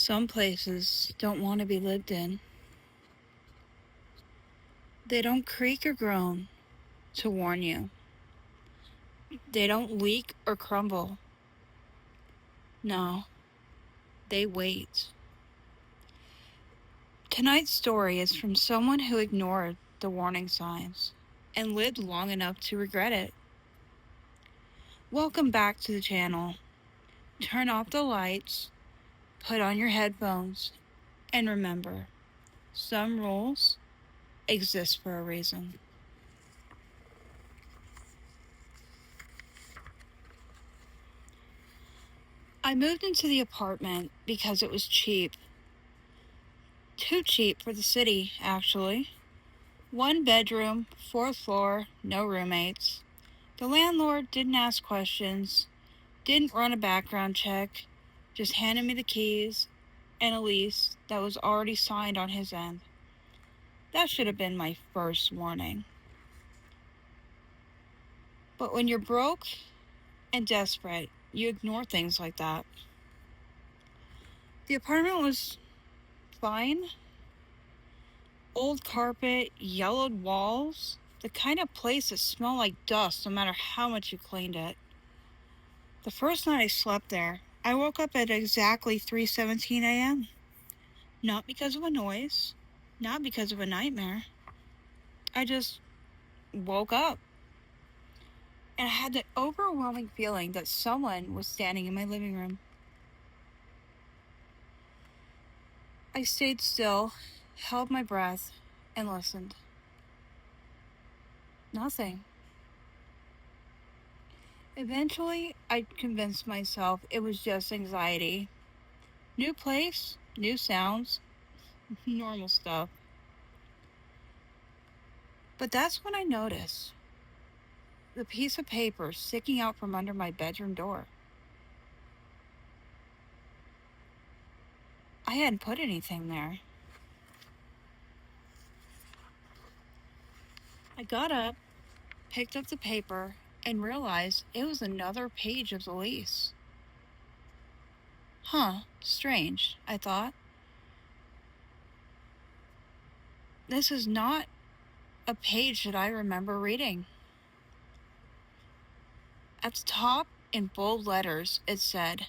Some places don't want to be lived in. They don't creak or groan to warn you. They don't leak or crumble. No, they wait. Tonight's story is from someone who ignored the warning signs and lived long enough to regret it. Welcome back to the channel. Turn off the lights, put on your headphones, and remember, some rules exist for a reason. I moved into the apartment because it was cheap. Too cheap for the city, actually. 1 bedroom, 4th floor, no roommates. The landlord didn't ask questions, didn't run a background check, just handed me the keys and a lease that was already signed on his end. That should have been my first warning. But when you're broke and desperate, you ignore things like that. The apartment was fine. Old carpet, yellowed walls, the kind of place that smelled like dust no matter how much you cleaned it. The first night I slept there, I woke up at exactly 3:17 a.m. Not because of a noise, not because of a nightmare. I just woke up. And I had the overwhelming feeling that someone was standing in my living room. I stayed still, held my breath, and listened. Nothing. Eventually, I convinced myself it was just anxiety. New place, new sounds, normal stuff. But that's when I noticed the piece of paper sticking out from under my bedroom door. I hadn't put anything there. I got up, picked up the paper, and realized it was another page of the lease. Strange, I thought. This is not a page that I remember reading. At the top, in bold letters, it said,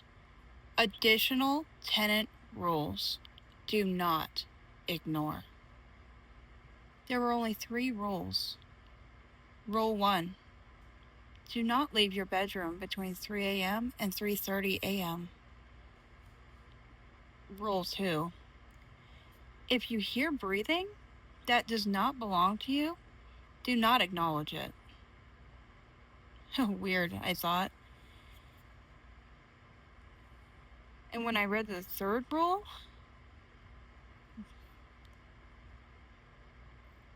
"Additional tenant rules. Do not ignore." There were only 3 rules. Rule 1. Do not leave your bedroom between 3 a.m. and 3:30 a.m. Rule 2. If you hear breathing that does not belong to you, do not acknowledge it. Weird, I thought. And when I read the 3rd rule,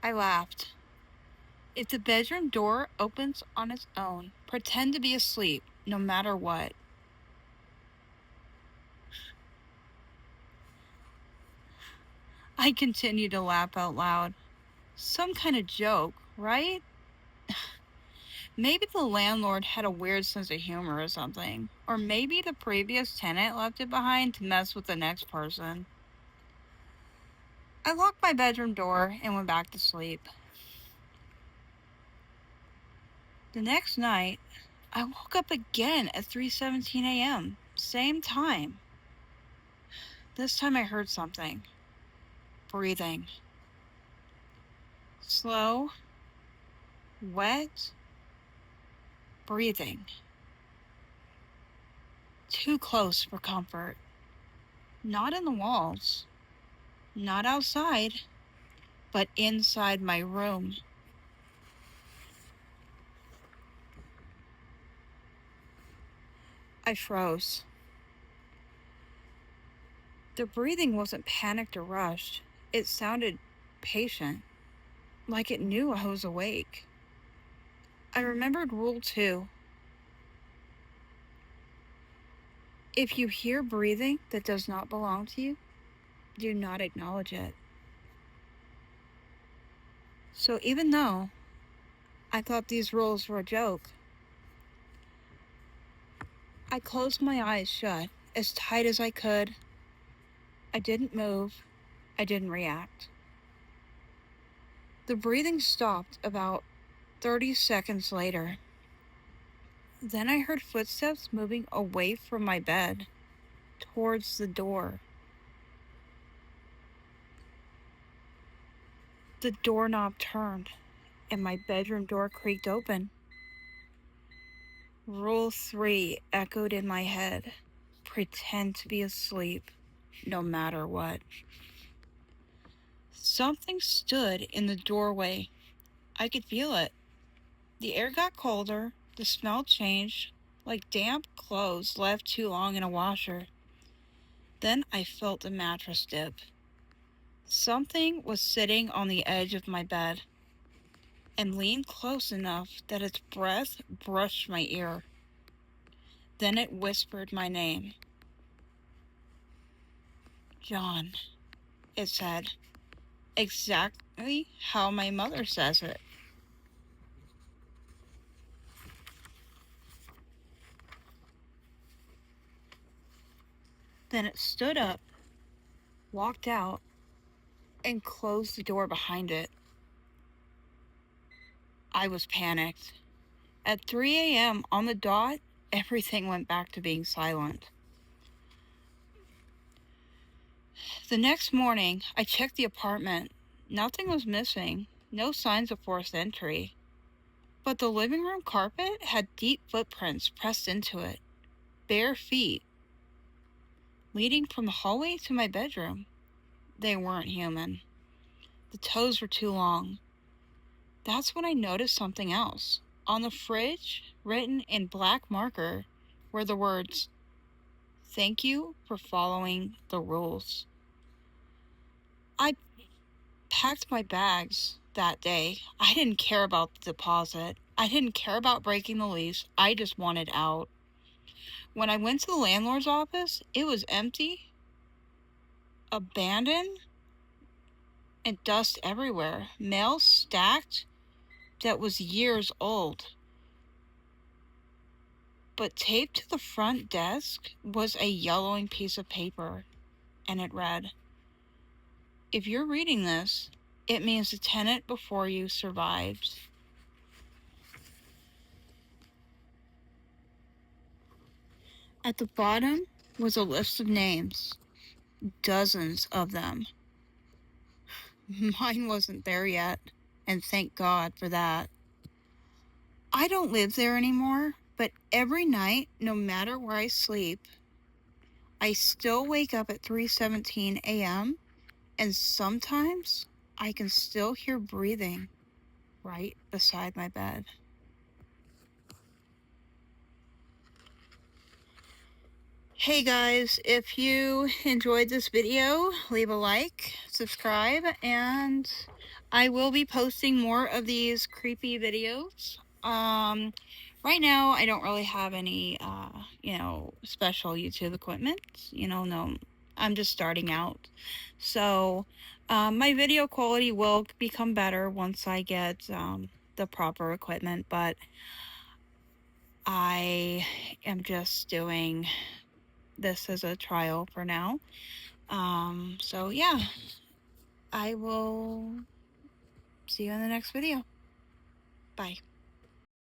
I laughed. If the bedroom door opens on its own, pretend to be asleep, no matter what. I continued to laugh out loud. Some kind of joke, right? Maybe the landlord had a weird sense of humor or something. Or maybe the previous tenant left it behind to mess with the next person. I locked my bedroom door and went back to sleep. The next night, I woke up again at 3:17 a.m., same time. This time I heard something. Breathing. Slow, wet breathing. Too close for comfort. Not in the walls, not outside, but inside my room. I froze. The breathing wasn't panicked or rushed. It sounded patient, like it knew I was awake. I remembered Rule 2. If you hear breathing that does not belong to you, do not acknowledge it. So even though I thought these rules were a joke, I closed my eyes shut as tight as I could, I didn't move. I didn't react. The breathing stopped about 30 seconds later. Then I heard footsteps moving away from my bed towards the door. The doorknob turned and my bedroom door creaked open. Rule 3 echoed in my head. Pretend to be asleep, no matter what. Something stood in the doorway. I could feel it. The air got colder, the smell changed, like damp clothes left too long in a washer. Then I felt the mattress dip. Something was sitting on the edge of my bed and leaned close enough that its breath brushed my ear. Then it whispered my name. John, it said, exactly how my mother says it. Then it stood up, walked out, and closed the door behind it. I was panicked. At 3 a.m. on the dot, everything went back to being silent. The next morning, I checked the apartment. Nothing was missing, no signs of forced entry. But the living room carpet had deep footprints pressed into it, bare feet, leading from the hallway to my bedroom. They weren't human. The toes were too long. That's when I noticed something else. On the fridge, written in black marker, were the words, "Thank you for following the rules." I packed my bags that day. I didn't care about the deposit. I didn't care about breaking the lease. I just wanted out. When I went to the landlord's office, it was empty, abandoned, and dust everywhere. Mail stacked that was years old. But taped to the front desk was a yellowing piece of paper, and it read, "If you're reading this, it means the tenant before you survived." At the bottom was a list of names, dozens of them. Mine wasn't there yet, and thank God for that. I don't live there anymore, but every night, no matter where I sleep, I still wake up at 3:17 a.m., and sometimes I can still hear breathing right beside my bed. Hey guys, if you enjoyed this video, leave a like, subscribe, and I will be posting more of these creepy videos. Right now I don't really have any, special YouTube equipment. No, I'm just starting out. So, my video quality will become better once I get, the proper equipment, but I am just doing this as a trial for now. So yeah, I will see you in the next video. Bye.